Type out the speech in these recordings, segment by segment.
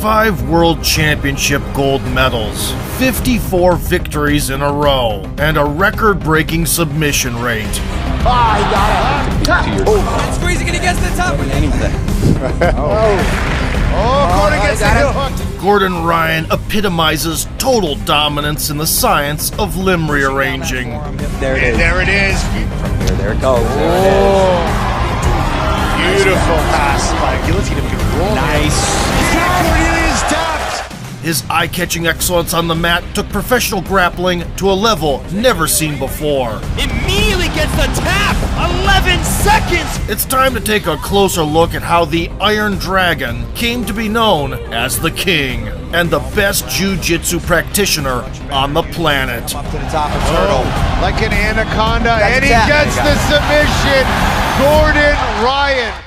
5 World Championship gold medals, 54 victories in a row, and a record-breaking submission rate. Oh, he got it. And squeezing it against the top with anything. Gordon gets the heel hook. Gordon Ryan epitomizes total dominance in the science of limb rearranging. There it is. There it is. From here, there it goes. Beautiful pass by Guillotine. Nice. Gordon is tapped. His eye-catching excellence on the mat took professional grappling to a level never seen before. Immediately gets the tap. 11 seconds. It's time to take a closer look at how the Iron Dragon came to be known as the King and the best jiu-jitsu practitioner on the planet. Up to the top of Turtle. Like an anaconda, and he gets the submission. Gordon Ryan.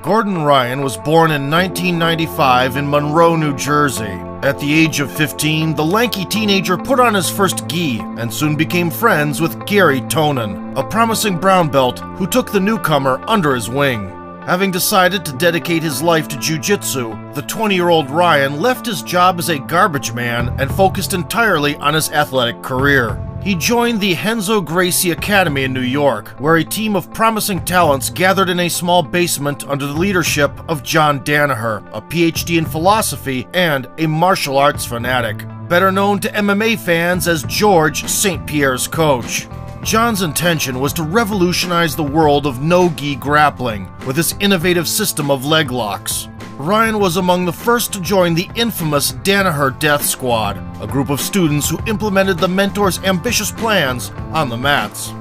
Gordon Ryan was born in 1995 in Monroe, New Jersey. At the age of 15, the lanky teenager put on his first gi and soon became friends with Gary Tonin, a promising brown belt who took the newcomer under his wing. Having decided to dedicate his life to jiu-jitsu, the 20-year-old Ryan left his job as a garbage man and focused entirely on his athletic career. He joined the Renzo Gracie Academy in New York, where a team of promising talents gathered in a small basement under the leadership of John Danaher, a PhD in philosophy and a martial arts fanatic, better known to MMA fans as George St. Pierre's coach. John's intention was to revolutionize the world of no-gi grappling with his innovative system of leg locks. Ryan was among the first to join the infamous Danaher Death Squad, a group of students who implemented the mentor's ambitious plans on the mats.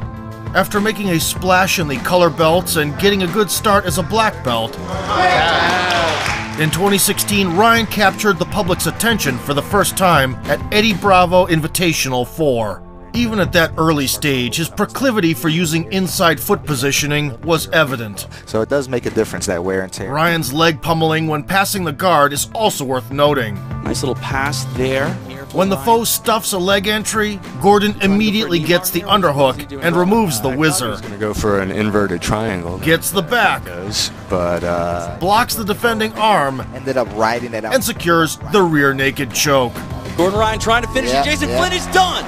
After making a splash in the color belts and getting a good start as a black belt, in 2016, Ryan captured the public's attention for the first time at Eddie Bravo Invitational 4. Even at that early stage, his proclivity for using inside foot positioning was evident. So it does make a difference, that wear and tear. Ryan's leg pummeling when passing the guard is also worth noting. Nice little pass there. When the foe stuffs a leg entry, Gordon immediately gets the underhook and removes the whizzer. He's going to go for an inverted triangle. Gets the back, blocks the defending arm, ended up riding it out, and secures the rear naked choke. Gordon Ryan trying to finish it. Jason Flynn is done.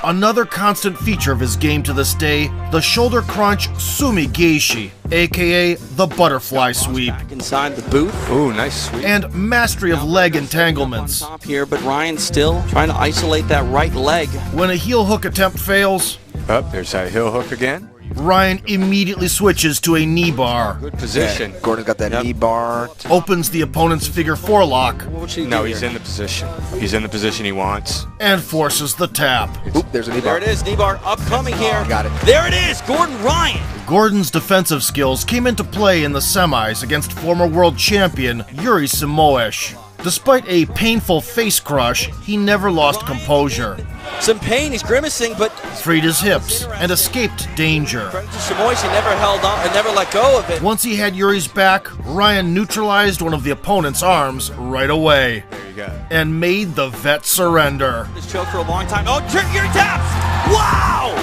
Another constant feature of his game to this day, the shoulder crunch sumi geishi, aka the butterfly sweep. Back inside the booth. Ooh, nice sweep. And mastery of leg entanglements. Top here, but Ryan still trying to isolate that right leg. When a heel hook attempt fails, there's that heel hook again. Ryan immediately switches to a knee bar. Good position. Yeah, Gordon's got that knee bar. Opens the opponent's figure 4 lock. No, he's in the position. He's in the position he wants. And forces the tap. Oop, there's a knee bar. There it is, knee bar upcoming here. Got it. There it is, Gordon Ryan. Gordon's defensive skills came into play in the semis against former world champion Yuri Simoes. Despite a painful face crush, he never lost composure. Some pain, he's grimacing, but freed his hips and escaped danger. Credit to Simoes, he never held on and never let go of it. Once he had Yuri's back, Ryan neutralized one of the opponent's arms right away. There you go. And made the vet surrender. This choke for a long time. Oh, Yuri taps! Wow!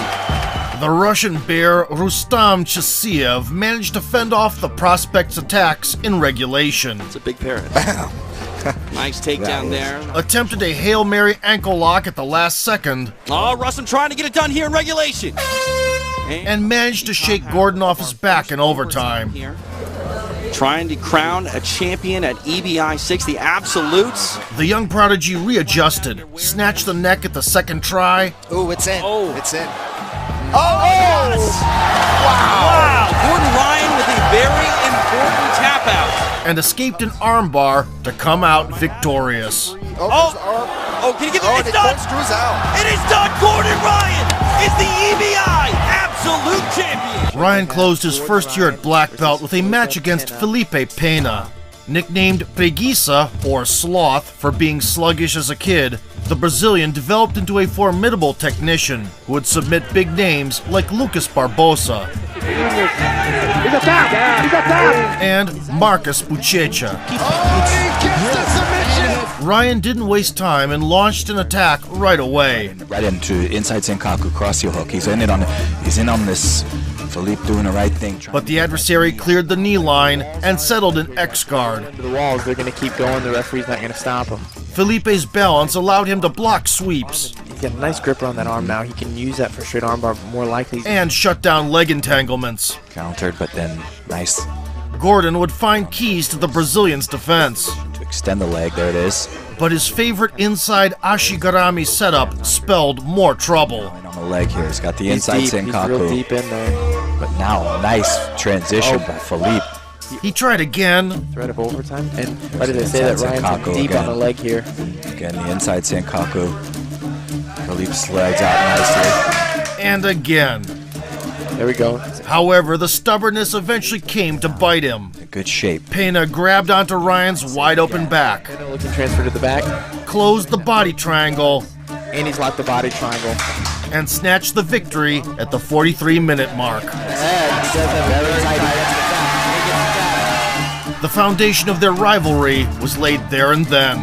The Russian bear Rustam Chasiev managed to fend off the prospect's attacks in regulation. It's a big parrot. Nice takedown there. Attempted a Hail Mary ankle lock at the last second. Oh, Rustam trying to get it done here in regulation. And managed to shake Gordon off his back in overtime. Here. Trying to crown a champion at EBI 6, the Absolutes. The young prodigy readjusted, snatched the neck at the second try. Ooh, it's in. Oh. It's in. Oh, yes! Wow! Gordon Ryan with a very important tap out. And escaped an armbar to come out victorious. Oh, can you get it? It's done! Screws out. It is done! Gordon Ryan is the EBI Absolute Champion! Ryan closed his first year at black belt with a match against Felipe Pena. Nicknamed Preguiça, or Sloth, for being sluggish as a kid, the Brazilian developed into a formidable technician who would submit big names like Lucas Barbosa and Marcus Buchecha. Ryan didn't waste time and launched an attack right away. Right into inside Senkaku, cross heel hook. He's in on this Felipe doing the right thing. But the adversary cleared the knee line and settled an X-guard. Into the walls, they're going to keep going. The referee's not going to stop him. Felipe's balance allowed him to block sweeps. He's got a nice grip on that arm now. He can use that for straight armbar more likely. And shut down leg entanglements. Countered, but then nice Gordon would find keys to the Brazilian's defense. to extend the leg. There it is. But his favorite inside Ashigarami setup spelled more trouble. On the leg here. He's got the He's inside deep. He's real Senkaku. deep in there. But now, nice transition by Felipe. He tried again, Threat of overtime. And why did they say that Ryan's Senkaku deep again. on the leg here? Again, the inside Senkaku. Felipe slides out nicely. and again. There we go. However, the stubbornness eventually came to bite him. Good shape. Pena grabbed onto Ryan's wide-open back, Looking transfer to the back. closed the body triangle, And he's locked the body triangle. and snatched the victory at the 43-minute mark. The foundation of their rivalry was laid there and then.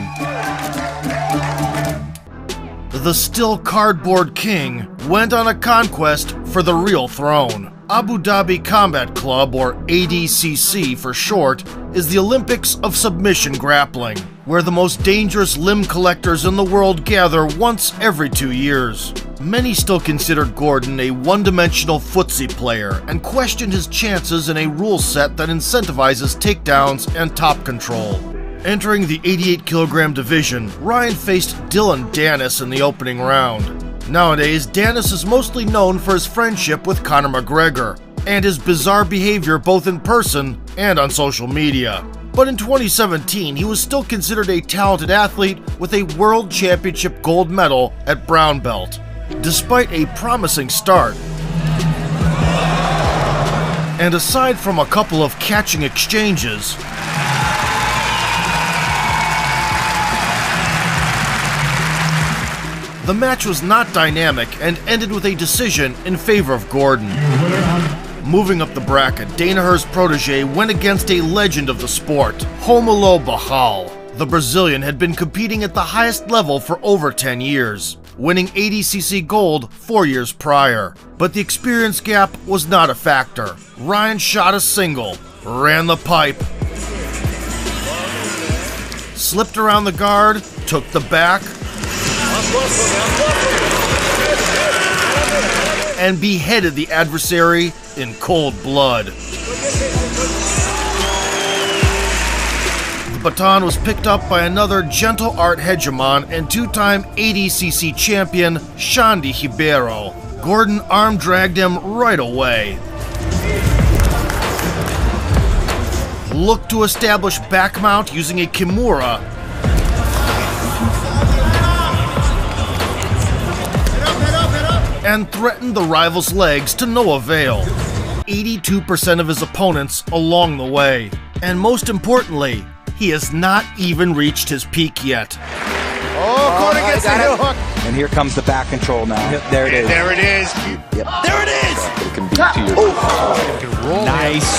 The still cardboard king went on a conquest for the real throne. Abu Dhabi Combat Club, or ADCC for short, is the Olympics of submission grappling, where the most dangerous limb collectors in the world gather once every 2 years. Many still considered Gordon a one-dimensional footsie player and questioned his chances in a rule set that incentivizes takedowns and top control. Entering the 88-kilogram division, Ryan faced Dylan Dennis in the opening round. Nowadays, Dennis is mostly known for his friendship with Conor McGregor and his bizarre behavior both in person and on social media. But in 2017, he was still considered a talented athlete with a World Championship gold medal at brown belt, despite a promising start. And aside from a couple of catching exchanges, the match was not dynamic and ended with a decision in favor of Gordon. Moving up the bracket, Dana-Her's protege went against a legend of the sport, Romulo Barral. The Brazilian had been competing at the highest level for over 10 years, winning ADCC gold 4 years prior. But the experience gap was not a factor. Ryan shot a single, ran the pipe, slipped around the guard, took the back, and beheaded the adversary in cold blood. The baton was picked up by another gentle art hegemon and two-time ADCC champion, Xande Ribeiro. Gordon arm-dragged him right away. Looked to establish back mount using a Kimura, and threatened the rival's legs to no avail. 82% of his opponents along the way. And most importantly, he has not even reached his peak yet. Oh, Gordon gets the heel hook. And here comes the back control now. There it is. There it is. Yep. There it is! It can be to your Nice.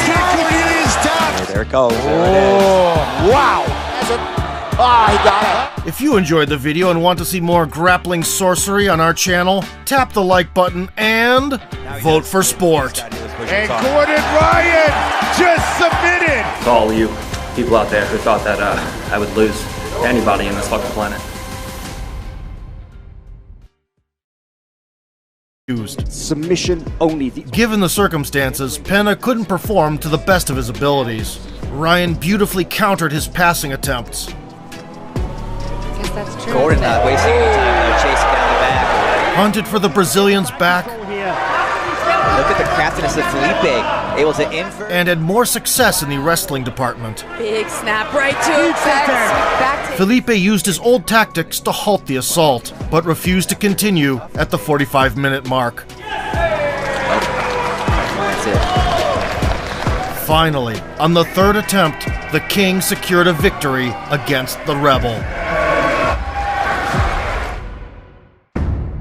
Cornelius down. There it goes. There it is. Wow. He got it. If you enjoyed the video and want to see more grappling sorcery on our channel, tap the like button and vote for sport. And Gordon Ryan just submitted. To all you people out there who thought that I would lose to anybody in this fucking planet. Submission only. Given the circumstances, Pena couldn't perform to the best of his abilities. Ryan beautifully countered his passing attempts. Guess that's true. Gordon not wasting any time though, chasing down the back. Hunted for the Brazilian's back Look at the craftiness of Felipe, able to invert. and had more success in the wrestling department. Big snap right to it. Back to Felipe used his old tactics to halt the assault, but refused to continue at the 45-minute mark. That's it. Finally, on the third attempt, the King secured a victory against the Rebel.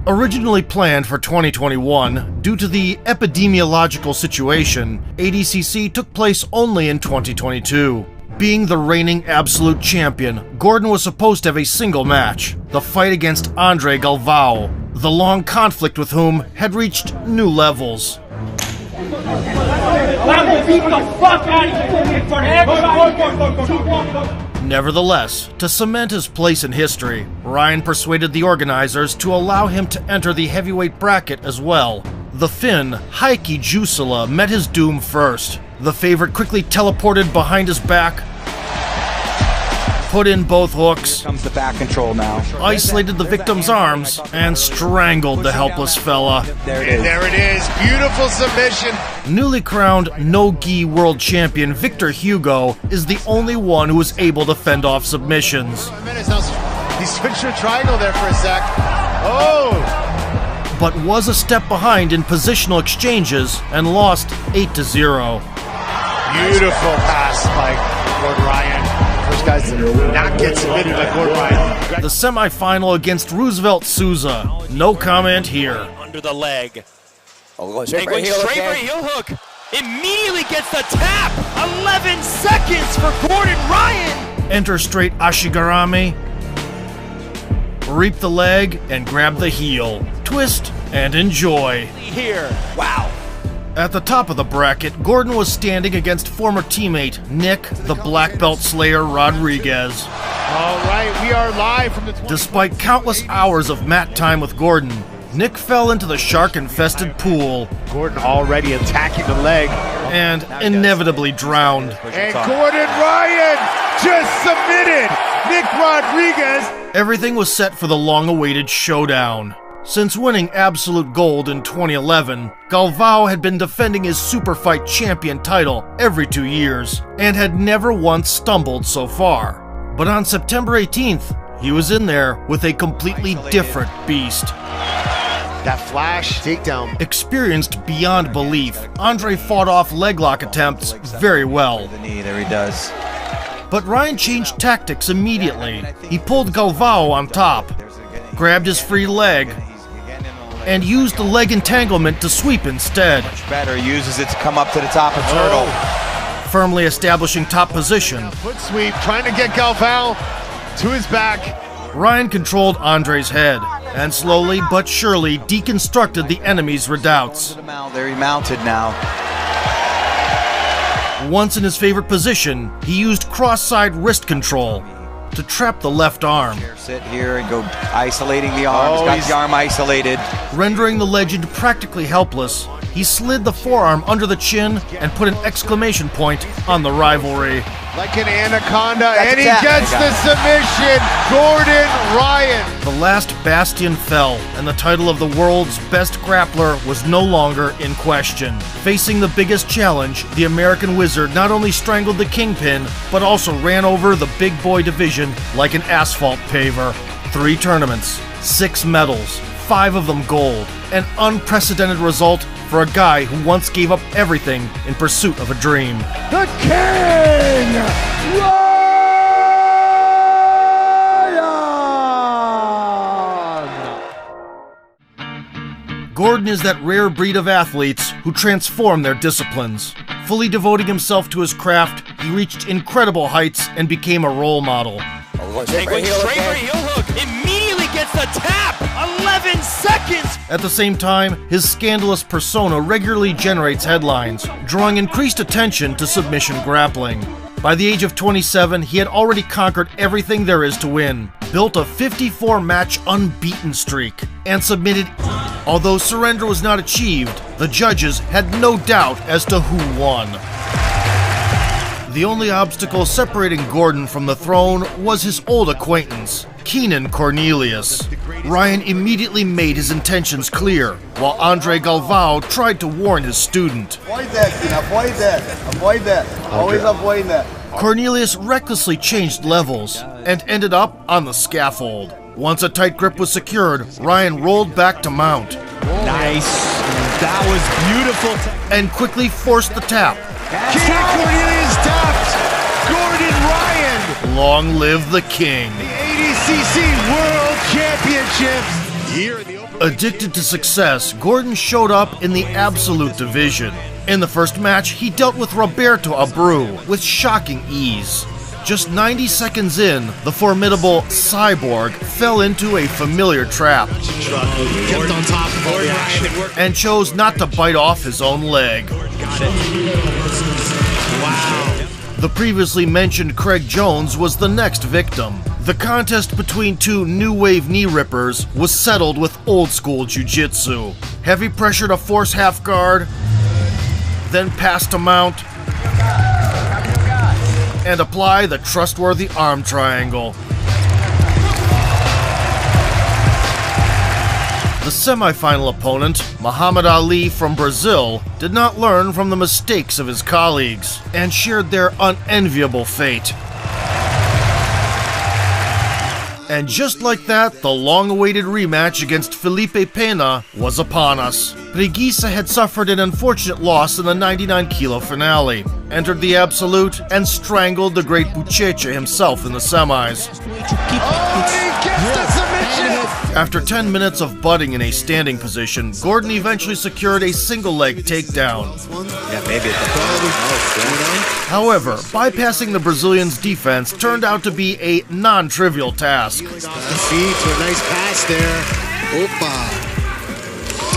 Originally planned for 2021, due to the epidemiological situation, ADCC took place only in 2022. Being the reigning absolute champion, Gordon was supposed to have a single match, the fight against Andre Galvao, the long conflict with whom had reached new levels. Nevertheless, to cement his place in history, Ryan persuaded the organizers to allow him to enter the heavyweight bracket as well. The Finn, Heikki Juusala, met his doom first. The favorite quickly teleported behind his back, put in both hooks, Here comes the back control now. isolated the victim's arms, and strangled the helpless fella. There it And is. there it is. Beautiful submission. Newly crowned no-gi world champion Victor Hugo is the only one who is able to fend off submissions. He switched to a triangle there for a sec. Oh! But was a step behind in positional exchanges and lost 8-0. Beautiful pass by Gordon Ryan. First guys to not get submitted by Gordon Ryan. The semifinal against Roosevelt Souza. No comment here. Under the leg. Straight Going straight for a heel hook. Immediately gets the tap. 11 seconds for Gordon Ryan. Enter straight Ashigarami. Reap the leg and grab the heel. Twist and enjoy. Here. Wow. At the top of the bracket, Gordon was standing against former teammate Nick, the Black Belt Slayer Rodriguez. All right, we are live from the... Despite countless hours of mat time with Gordon, Nick fell into the shark-infested pool Gordon already attacking the leg. and inevitably drowned. And Gordon Ryan just submitted Nick Rodriguez. Everything was set for the long-awaited showdown. Since winning absolute gold in 2011, Galvao had been defending his super fight champion title every 2 years and had never once stumbled so far. But on September 18th, he was in there with a completely different beast. That flash takedown. Experienced beyond belief, Andre fought off leg lock attempts very well. The knee, there he does. But Ryan changed tactics immediately. He pulled Galvao on top, grabbed his free leg, and used the leg entanglement to sweep instead. Much better, uses it to come up to the top of Turtle. Firmly establishing top position, Foot sweep, trying to get Galvao to his back. Ryan controlled Andre's head and slowly but surely deconstructed the enemy's redoubts. There he mounted now. Once in his favorite position, he used cross-side wrist control to trap the left arm, Sit here and go isolating the arm. He's got the arm isolated. rendering the legend practically helpless. He slid the forearm under the chin and put an exclamation point on the rivalry. Like an anaconda, That's and he a tap. gets the submission. Gordon Ryan. The last bastion fell, and the title of the world's best grappler was no longer in question. Facing the biggest challenge, the American Wizard not only strangled the Kingpin, but also ran over the big boy division like an asphalt paver. 3 tournaments, 6 medals, 5 of them gold. An unprecedented result for a guy who once gave up everything in pursuit of a dream. The King! Ryan! Gordon is that rare breed of athletes who transform their disciplines. Fully devoting himself to his craft, he reached incredible heights and became a role model. Going straight for a heel hook. Immediately gets the tap. 11 seconds. At the same time, his scandalous persona regularly generates headlines, drawing increased attention to submission grappling. By the age of 27, he had already conquered everything there is to win, built a 54-match unbeaten streak, and submitted. Although surrender was not achieved, the judges had no doubt as to who won. The only obstacle separating Gordon from the throne was his old acquaintance, Keenan Cornelius. Ryan immediately made his intentions clear, while Andre Galvao tried to warn his student. Avoid that, Keenan. Avoid that. Avoid that. Always avoid that. Cornelius recklessly changed levels and ended up on the scaffold. Once a tight grip was secured, Ryan rolled back to mount. Nice. That was beautiful. And quickly forced the tap. King Cornelius tapped. Gordon Ryan. Long live the king. The ADCC World Championships. Here in the open. Addicted to success, Gordon showed up in the absolute division. In the first match, he dealt with Roberto Abreu with shocking ease. Just 90 seconds in, the formidable Cyborg fell into a familiar trap and chose not to bite off his own leg. The previously mentioned Craig Jones was the next victim. The contest between two new wave knee rippers was settled with old school jiu-jitsu. Heavy pressure to force half guard, then pass to mount, and apply the trustworthy arm triangle. The semi-final opponent, Muhammad Ali from Brazil, did not learn from the mistakes of his colleagues and shared their unenviable fate. And just like that, the long-awaited rematch against Felipe Pena was upon us. Preguiça had suffered an unfortunate loss in the 99-kilo finale, entered the Absolute, and strangled the great Buchecha himself in the semis. After 10 minutes of butting in a standing position, Gordon eventually secured a single-leg takedown. However, bypassing the Brazilian's defense turned out to be a non-trivial task. Feet for a nice pass there. Opa.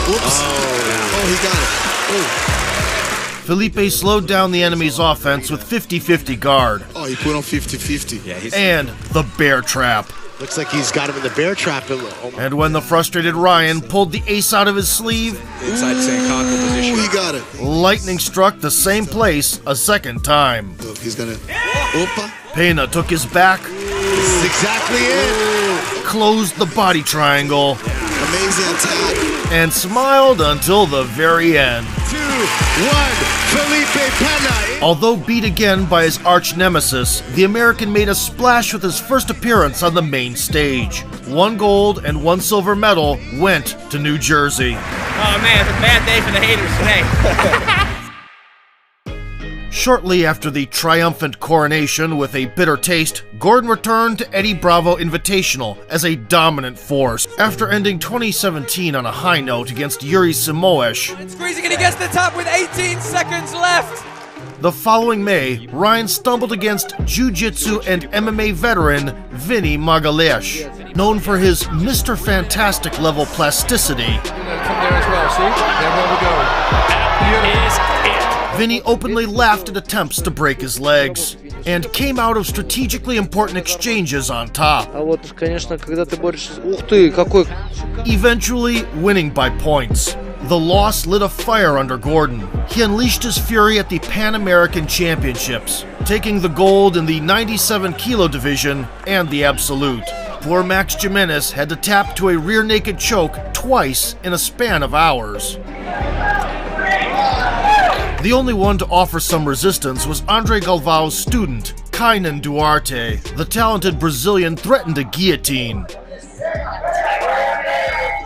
Oops. Oh, he got it. Oh. Felipe slowed down the enemy's offense with 50-50 guard. Oh, he put on 50-50. And the bear trap. Looks like he's got him in the bear trap. And when the frustrated Ryan pulled the ace out of his sleeve, Inside Sankaku position. Oh, he got it. lightning struck the same place a second time. Oh, he's gonna. Opa. Pena took his back, This is exactly it. closed the body triangle, Amazing attack. and smiled until the very end. 2-1. Felipe Pena. Although beat again by his arch nemesis, the American made a splash with his first appearance on the main stage. 1 gold and 1 silver medal went to New Jersey. Oh man, it's a bad day for the haters today. Shortly after the triumphant coronation with a bitter taste, Gordon returned to Eddie Bravo Invitational as a dominant force. After ending 2017 on a high note against Yuri Simoes, Squeezing it against the top with 18 seconds left. the following May, Ryan stumbled against Jiu-Jitsu and MMA veteran Vinny Magalhães, known for his Mr. Fantastic level plasticity. Vinny openly laughed at attempts to break his legs, and came out of strategically important exchanges on top, eventually winning by points. The loss lit a fire under Gordon. He unleashed his fury at the Pan American Championships, taking the gold in the 97-kilo division and the Absolute. Poor Max Jimenez had to tap to a rear naked choke twice in a span of hours. The only one to offer some resistance was Andre Galvao's student, Kainan Duarte. The talented Brazilian threatened a guillotine,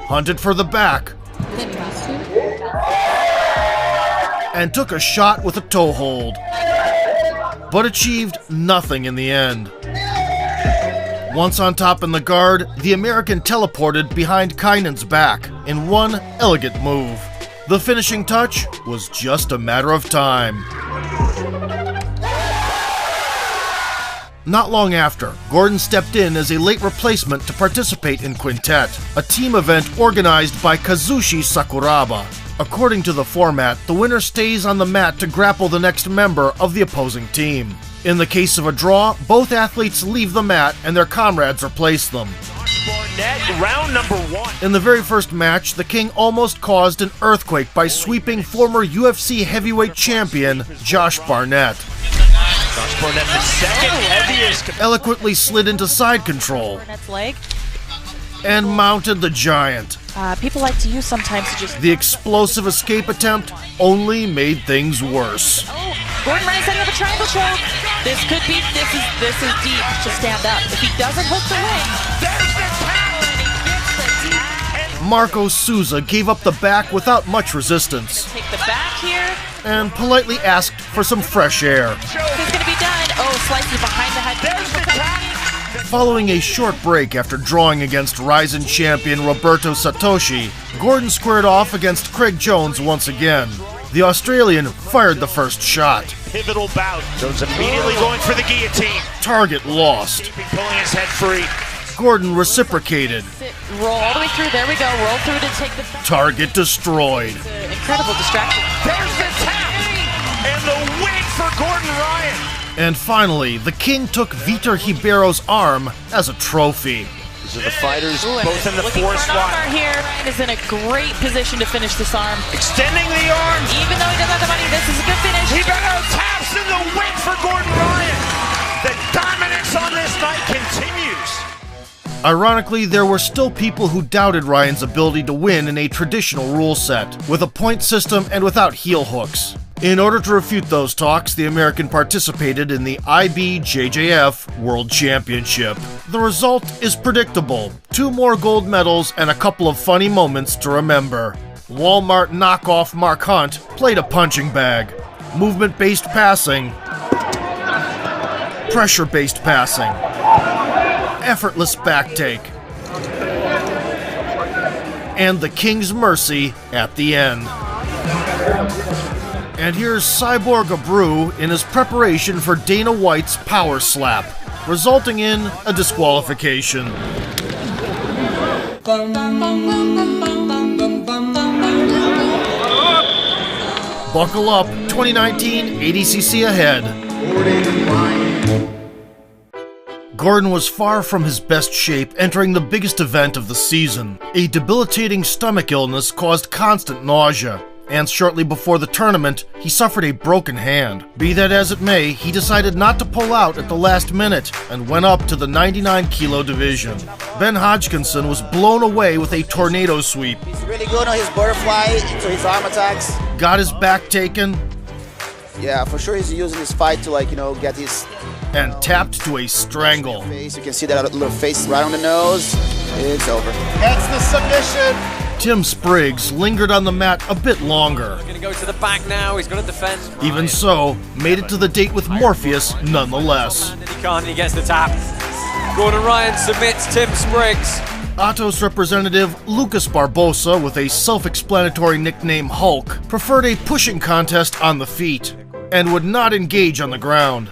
hunted for the back, and took a shot with a toe hold, but achieved nothing in the end. Once on top in the guard, the American teleported behind Kainan's back in one elegant move. The finishing touch was just a matter of time. Not long after, Gordon stepped in as a late replacement to participate in Quintet, a team event organized by Kazushi Sakuraba. According to the format, the winner stays on the mat to grapple the next member of the opposing team. In the case of a draw, both athletes leave the mat and their comrades replace them. Round number 1. In the very first match, the King almost caused an earthquake by sweeping former UFC heavyweight champion Josh Barnett. Josh Barnett, the second heaviest. Eloquently slid into side control and mounted the giant. People like to use sometimes to just... The explosive escape attempt only made things worse. Oh, Gordon Ryan setting up a triangle choke. This could be, this is deep to stand up. If he doesn't hook the leg, there's the power, and he gets the deep. Marco Souza gave up the back without much resistance. Take the back here. And politely asked for some fresh air. This is going to be done. Oh, slices behind the head. There's the tap. Following a short break after drawing against Ryzen champion Roberto Satoshi, Gordon squared off against Craig Jones once again. The Australian fired the first shot, pivotal bout. Jones immediately going for the guillotine. Target lost. Pulling his head free. Gordon reciprocated. Roll all the way through. There we go. Roll through to take the Target destroyed. incredible distraction. There's the tap. And the win for Gordon Ryan. And finally, the king took Vitor Ribeiro's arm as a trophy. These are the fighters both in the four slot. Here is in a great position to finish this arm. Extending the arm. Even though he doesn't have the money, this is a good finish. Ribeiro taps in the win for Gordon Ryan. The dominance on this night continues. Ironically, there were still people who doubted Ryan's ability to win in a traditional rule set, with a point system and without heel hooks. In order to refute those talks, the American participated in the IBJJF World Championship. The result is predictable: 2 more gold medals and a couple of funny moments to remember. Walmart knockoff Mark Hunt played a punching bag. Movement-based passing. Pressure-based passing. Effortless back take. And the King's Mercy at the end. And here's Cyborg Abreu in his preparation for Dana White's power slap, resulting in a disqualification. Buckle up, 2019 ADCC ahead. Gordon was far from his best shape entering the biggest event of the season. A debilitating stomach illness caused constant nausea, and shortly before the tournament, he suffered a broken hand. Be that as it may, he decided not to pull out at the last minute and went up to the 99-kilo division. Ben Hodgkinson was blown away with a tornado sweep. He's really good on his butterfly into his arm attacks. Got his back taken. Yeah, for sure he's using his fight to get his... And tapped to a strangle. Face. You can see that little face right on the nose. It's over. That's the submission. Tim Spriggs lingered on the mat a bit longer. He's gonna go to the back now, he's gonna defend. Even so, made it to the date with Morpheus nonetheless. He can't, he gets the tap. Gordon Ryan submits Tim Spriggs. Atos representative Lucas Barbosa, with a self-explanatory nickname Hulk, preferred a pushing contest on the feet, and would not engage on the ground.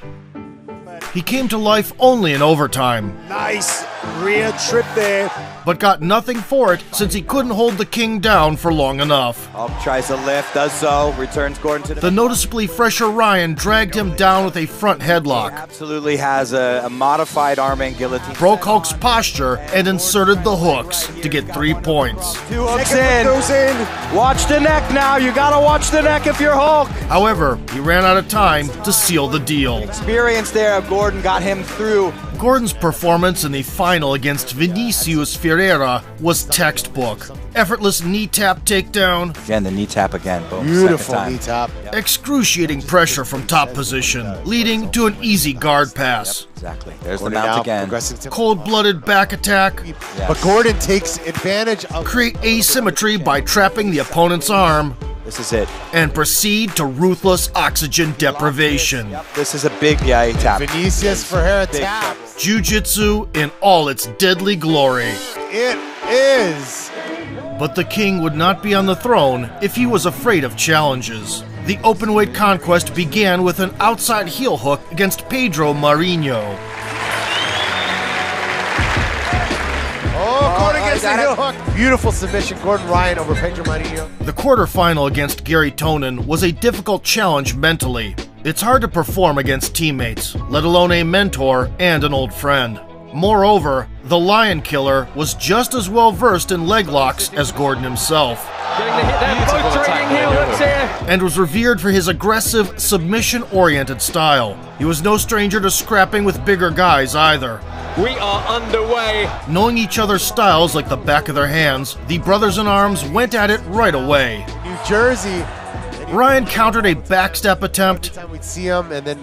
He came to life only in overtime. Nice rear trip there. But got nothing for it since he couldn't hold the king down for long enough. Hulk tries to lift, does so, returns Gordon to The noticeably fresher Ryan dragged him down with a front headlock. He absolutely has a modified arm and guillotine. Broke Hulk's posture and inserted the hooks to get 3 points. 2 hooks in. Watch the neck now. You gotta watch the neck if you're Hulk. However, he ran out of time to seal the deal. Experience there of Gordon got him through. Gordon's performance in the final against Vinicius Ferreira was textbook. Effortless knee tap takedown. Again, the knee tap again. Boom. Beautiful knee tap. Excruciating pressure from top position, leading to an easy guard pass. Yep, exactly. There's Gordon the mount again. Cold-blooded back attack. Yes. But Gordon takes advantage of... Create asymmetry by trapping the opponent's arm. This is it. And proceed to ruthless oxygen deprivation. Yep. This is a big tap. Vinicius Ferreira tap. Jiu-jitsu in all its deadly glory. It is. But the king would not be on the throne if he was afraid of challenges. The openweight conquest began with an outside heel hook against Pedro Marinho. Gordon gets the heel hook. Beautiful submission, Gordon Ryan over Pedro Marinho. The quarterfinal against Gary Tonin was a difficult challenge mentally. It's hard to perform against teammates, let alone a mentor and an old friend. Moreover, the Lion Killer was just as well versed in leg locks as Gordon himself. Getting the hit there, both trading heel hooks here. And was revered for his aggressive, submission-oriented style. He was no stranger to scrapping with bigger guys either. We are underway. Knowing each other's styles like the back of their hands, the brothers-in-arms went at it right away. New Jersey. Ryan countered a backstep attempt. Every time we'd see him, and then,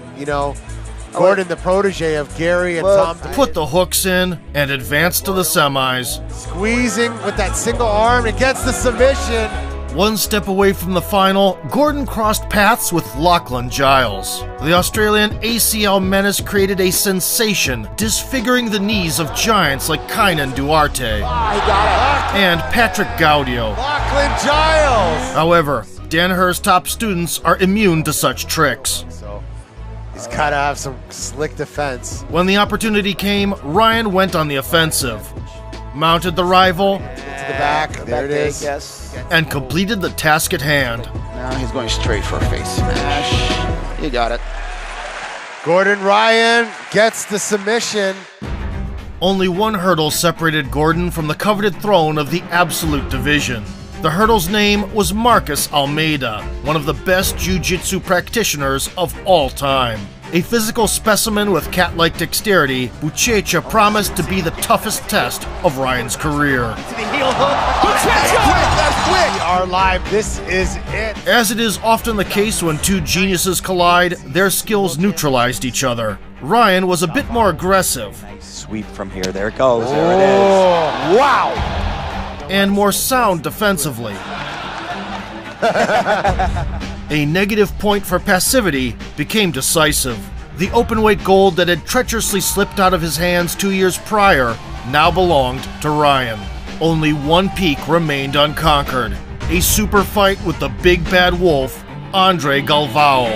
Gordon, the protege of Gary and Tom. Put the hooks in and advanced to the semis. Squeezing with that single arm, it gets the submission. One step away from the final, Gordon crossed paths with Lachlan Giles. The Australian ACL menace created a sensation, disfiguring the knees of giants like Kainan Duarte and Patrick Gaudio. Lachlan Giles! However, Danaher's top students are immune to such tricks. He's got to have some slick defense. When the opportunity came, Ryan went on the offensive, mounted the rival, to the back, there it is, yes. and completed the task at hand. Now he's going straight for a face smash. You got it. Gordon Ryan gets the submission. Only one hurdle separated Gordon from the coveted throne of the Absolute division. The hurdle's name was Marcus Almeida, one of the best jiu-jitsu practitioners of all time. A physical specimen with cat-like dexterity, Buchecha promised to be the toughest test of Ryan's career. To the heel hook. That's quick. We are live. This is it. As it is often the case when two geniuses collide, their skills neutralized each other. Ryan was a bit more aggressive. Nice sweep from here. There it goes. There it is. Wow. And more sound defensively. A negative point for passivity became decisive. The openweight gold that had treacherously slipped out of his hands 2 years prior now belonged to Ryan. Only one peak remained unconquered. A super fight with the big bad wolf, Andre Galvao.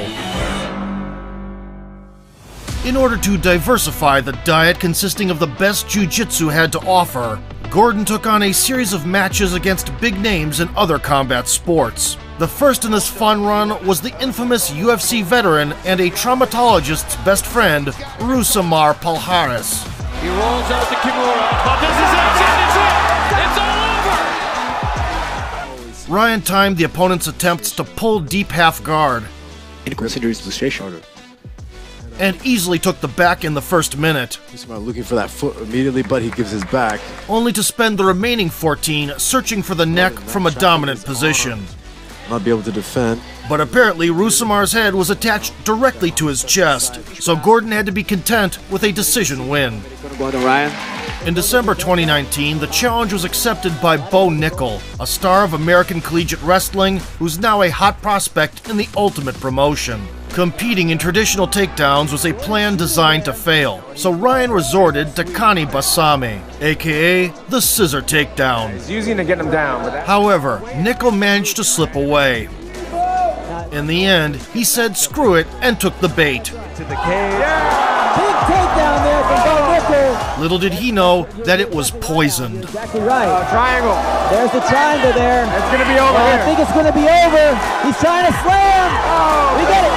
In order to diversify the diet consisting of the best jiu-jitsu had to offer, Gordon took on a series of matches against big names in other combat sports. The first in this fun run was the infamous UFC veteran and a traumatologist's best friend, Rousimar Palhares. He rolls out the Kimura, but this is it. It's all over. Ryan timed the opponent's attempts to pull deep half guard and easily took the back in the first minute. He's looking for that foot immediately, but he gives his back. Only to spend the remaining 14 searching for the neck from a dominant position. Not be able to defend. But apparently Rousimar's head was attached directly to his chest, so Gordon had to be content with a decision win. In December 2019, the challenge was accepted by Bo Nickel, a star of American collegiate wrestling who's now a hot prospect in the Ultimate promotion. Competing in traditional takedowns was a plan designed to fail, so Ryan resorted to Kani Basame, aka the scissor takedown. He's using to get him down. But However, Nickel managed to slip away. In the end, he said screw it and took the bait. to the cage. Big takedown there from Bo Nickel. Little did he know that it was poisoned. Exactly right. Triangle. There's the triangle there. It's going to be over here. I think it's going to be over. He's trying to slam. We get it.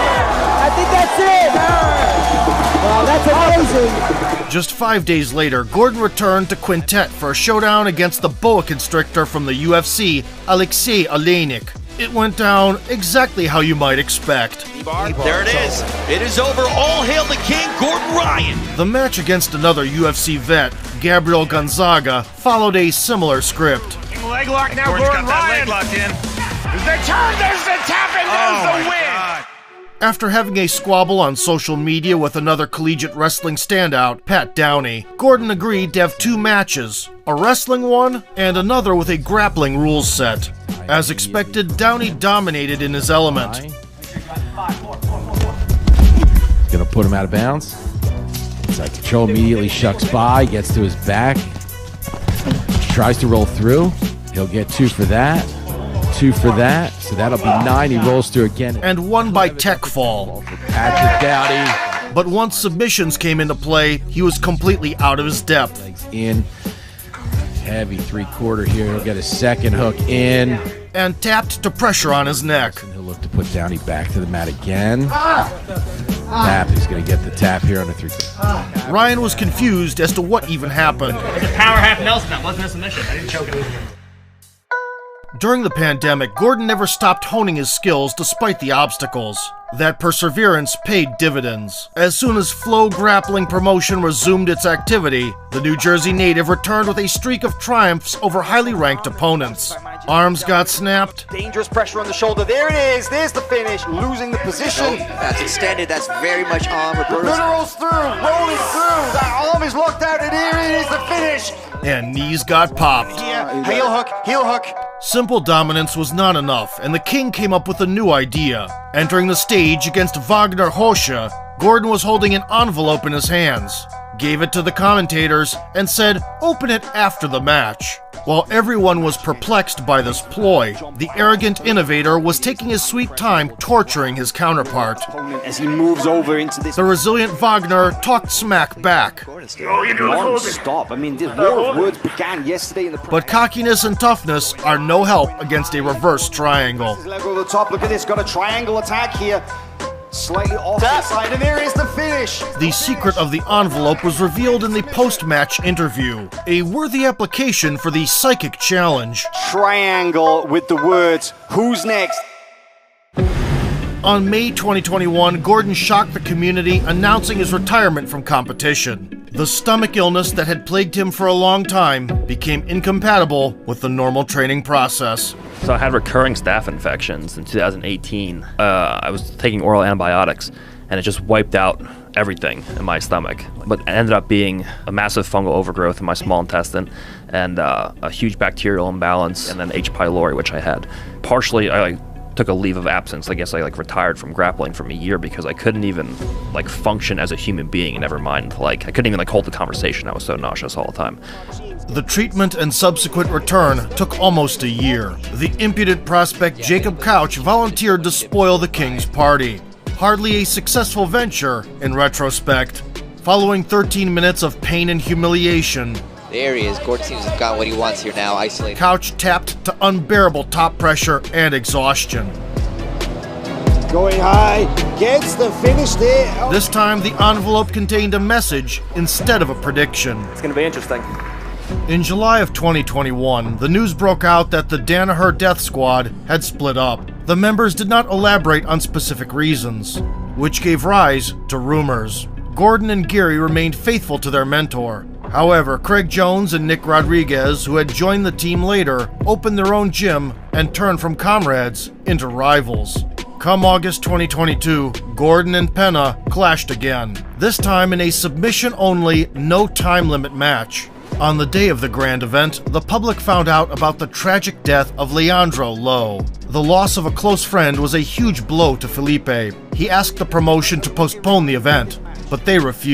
I think that's it. Wow, that's amazing. Just 5 days later, Gordon returned to Quintet for a showdown against the boa constrictor from the UFC, Alexei Oleinik. It went down exactly how you might expect. There it is. It is over. All hail the king, Gordon Ryan. The match against another UFC vet, Gabriel Gonzaga, followed a similar script. Leg lock now, Gordon Ryan. Leg locked in. There's the turn, there's the tap, and there's the win. God. After having a squabble on social media with another collegiate wrestling standout, Pat Downey, Gordon agreed to have two matches, a wrestling one and another with a grappling rules set. As expected, Downey dominated in his element. Gonna put him out of bounds. Inside control, immediately shucks by, gets to his back, tries to roll through. He'll get 2 for that. 2 for that, so that'll be 9. He rolls through again. And won by tech fall. Patrick Downey. But once submissions came into play, he was completely out of his depth. In. Heavy 3/4 here. He'll get a second hook in. And tapped to pressure on his neck. And he'll look to put Downey back to the mat again. Tap. He's going to get the tap here on the 3/4. Ryan was confused as to what even happened. It's a power half Nelson. That wasn't a submission. I didn't choke it. During the pandemic, Gordon never stopped honing his skills despite the obstacles. That perseverance paid dividends. As soon as Flow Grappling Promotion resumed its activity, the New Jersey native returned with a streak of triumphs over highly ranked opponents. Arms got snapped. Dangerous pressure on the shoulder. There it is. There's the finish. Losing the position. That's extended. That's very much arm reversed. Literals through. Rolling through. That arm is locked out, and here it is, the finish. And knees got popped. Here, heel hook, heel hook. Simple dominance was not enough, and the king came up with a new idea. Entering the stage against Wagner Hosha, Gordon was holding an envelope in his hands. gave it to the commentators, and said, "Open it after the match." While everyone was perplexed by this ploy, the arrogant innovator was taking his sweet time torturing his counterpart. As he moves over into this. The resilient Wagner talked smack back. Non-stop. I mean, this war of words began yesterday in the. But cockiness and toughness are no help against a reverse triangle. Leg over the top. Look at this. Got a triangle attack here. Slightly off the side, and there is the finish. The secret of the envelope was revealed in the post-match interview, a worthy application for the psychic challenge. Triangle with the words, "Who's next?" On May 2021, Gordon shocked the community, announcing his retirement from competition. The stomach illness that had plagued him for a long time became incompatible with the normal training process. So I had recurring staph infections in 2018. I was taking oral antibiotics, and it just wiped out everything in my stomach. But it ended up being a massive fungal overgrowth in my small intestine, and a huge bacterial imbalance, and then H. pylori, which I had. Partially, I took a leave of absence. I guess I retired from grappling for a year because I couldn't even function as a human being, never mind I couldn't even hold the conversation. I was so nauseous all the time. The treatment and subsequent return took almost a year. The impudent prospect Jacob Couch volunteered to spoil the King's party. Hardly a successful venture in retrospect. Following 13 minutes of pain and humiliation, there he is. Gordon seems to have got what he wants here now, isolated. Couch tapped to unbearable top pressure and exhaustion. Going high, gets the finish there. Oh. This time, the envelope contained a message instead of a prediction. It's going to be interesting. In July of 2021, the news broke out that the Danaher Death Squad had split up. The members did not elaborate on specific reasons, which gave rise to rumors. Gordon and Geary remained faithful to their mentor. However, Craig Jones and Nick Rodriguez, who had joined the team later, opened their own gym and turned from comrades into rivals. Come August 2022, Gordon and Penna clashed again, this time in a submission-only, no time limit match. On the day of the grand event, the public found out about the tragic death of Leandro Lo. The loss of a close friend was a huge blow to Felipe. He asked the promotion to postpone the event, but they refused.